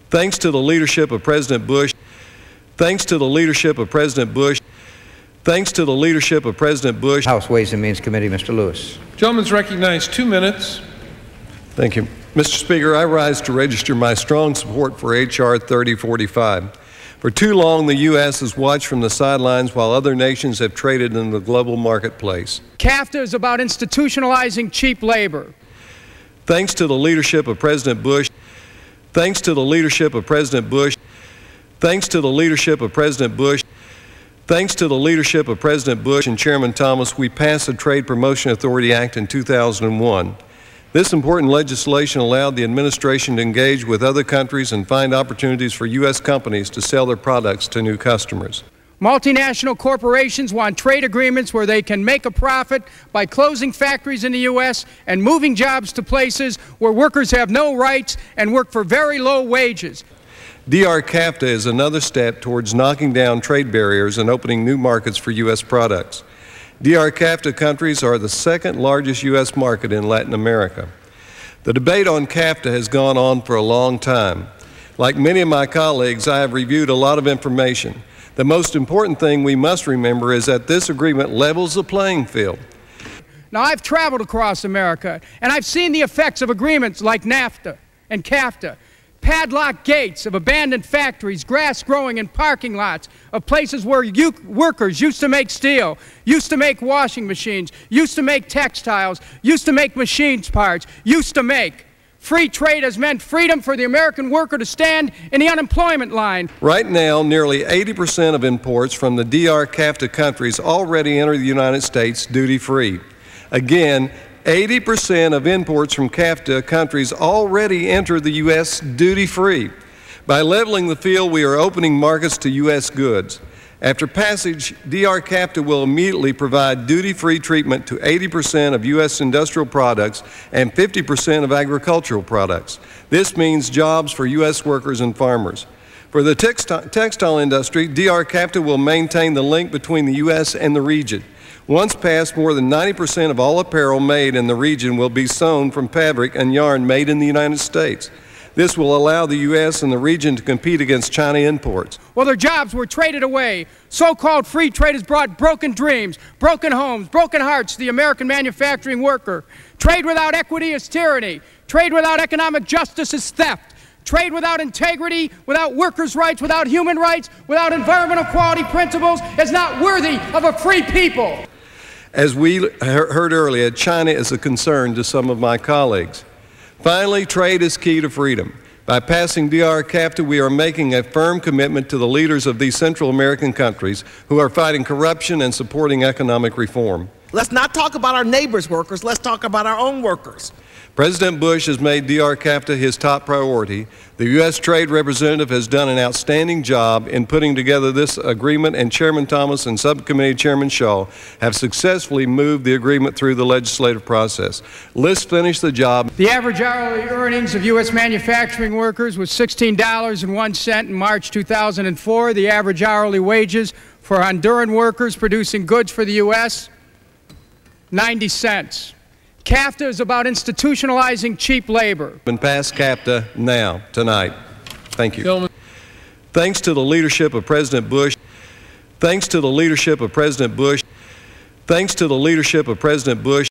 Thanks to the leadership of President Bush, thanks to the leadership of President Bush, thanks to the leadership of President Bush. House Ways and Means Committee, Mr. Lewis. Gentleman's recognized 2 minutes. Thank you. Mr. Speaker, I rise to register my strong support for H.R. 3045. For too long, the U.S. has watched from the sidelines while other nations have traded in the global marketplace. CAFTA is about institutionalizing cheap labor. Thanks to the leadership of President Bush, thanks to the leadership of President Bush, thanks to the leadership of President Bush, thanks to the leadership of President Bush and Chairman Thomas, we passed the Trade Promotion Authority Act in 2001. This important legislation allowed the administration to engage with other countries and find opportunities for U.S. companies to sell their products to new customers. Multinational corporations want trade agreements where they can make a profit by closing factories in the U.S. and moving jobs to places where workers have no rights and work for very low wages. CAFTA is another step towards knocking down trade barriers and opening new markets for U.S. products. CAFTA countries are the second largest U.S. market in Latin America. The debate on CAFTA has gone on for a long time. Like many of my colleagues, I have reviewed a lot of information. The most important thing we must remember is that this agreement levels the playing field. Now, I've traveled across America, and I've seen the effects of agreements like NAFTA and CAFTA. Padlocked gates of abandoned factories, grass growing in parking lots of places where workers used to make steel, used to make washing machines, used to make textiles, used to make machines parts, used to make. Free trade has meant freedom for the American worker to stand in the unemployment line. Right now, nearly 80% of imports from the CAFTA countries already enter the United States duty-free. Again, 80% of imports from CAFTA countries already enter the U.S. duty-free. By leveling the field, we are opening markets to U.S. goods. After passage, CAFTA will immediately provide duty-free treatment to 80% of U.S. industrial products and 50% of agricultural products. This means jobs for U.S. workers and farmers. For the textile industry, CAFTA will maintain the link between the U.S. and the region. Once passed, more than 90% of all apparel made in the region will be sewn from fabric and yarn made in the United States. This will allow the U.S. and the region to compete against China imports. Well, their jobs were traded away. So-called free trade has brought broken dreams, broken homes, broken hearts to the American manufacturing worker. Trade without equity is tyranny. Trade without economic justice is theft. Trade without integrity, without workers' rights, without human rights, without environmental quality principles is not worthy of a free people. As we heard earlier, China is a concern to some of my colleagues. Finally, trade is key to freedom. By passing CAFTA, we are making a firm commitment to the leaders of these Central American countries who are fighting corruption and supporting economic reform. Let's not talk about our neighbors' workers. Let's talk about our own workers. President Bush has made CAFTA his top priority. The U.S. Trade Representative has done an outstanding job in putting together this agreement, and Chairman Thomas and Subcommittee Chairman Shaw have successfully moved the agreement through the legislative process. Let's finish the job. The average hourly earnings of U.S. manufacturing workers was $16.01 in March 2004. The average hourly wages for Honduran workers producing goods for the U.S., 90 cents. CAFTA is about institutionalizing cheap labor. And pass CAFTA now, tonight. Thank you. Thanks to the leadership of President Bush, thanks to the leadership of President Bush, thanks to the leadership of President Bush,